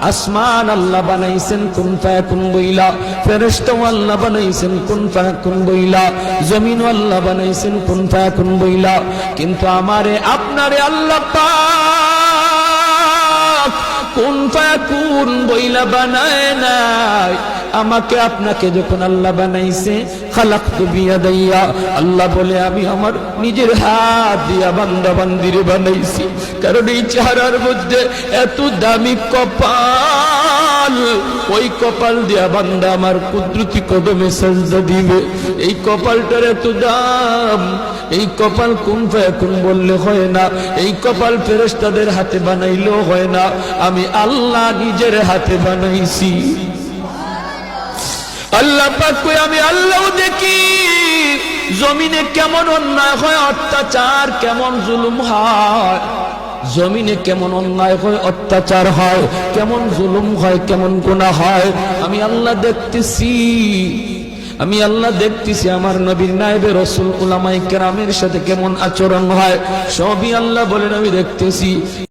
আসমান আল্লাহ বানাইছেন কুন ফায়াকুন বইলা, ফেরেশতা আল্লাহ বানাইছেন কুন ফায়াকুন বইলা, জমিন আল্লাহ বানাইছেন কুন ফায়াকুন বইলা। কিন্তু আমারে আপনারে আল্লাহ পাক কুন ফায়াকুন বইলা বানায় নাই। আমাকে আপনাকে যখন আল্লাহ বানাইছে, খালাকতু বিয়াদাইয়া, আল্লাহ বলে আমি আমার নিজের হাত দিয়া বান্দা বান্দিরে বানাইছি। কারণ এই চেহারার মধ্যে এত দামি কপাল, ওই কপাল দিয়া বান্দা আমার কুদরতি কদমে সাজদা দিবে। এই কপালটার এত দাম। এই কপাল কুন ফায়াকুন বললে হয় না, এই কপাল ফেরেশতাদের হাতে বানাইলেও হয় না, আমি আল্লাহ নিজের হাতে বানাইছি। আল্লাহ পাক কই আমি আল্লাহও দেখি জমিনে কেমন অন্যায় হয়, অত্যাচার কেমন জুলুম হয়, জমিনে কেমন অন্যায় হয়, অত্যাচার হয়, কেমন জুলুম হয়, কেমন গুনাহ হয়, আমি আল্লাহ দেখতেছি। আমি আল্লাহ দেখতেছি আমার নবীর নায়েবে রাসূল উলামায়ে কেরামের সাথে কেমন আচরণ হয়, সবই আল্লাহ বলেন আমি দেখতেছি।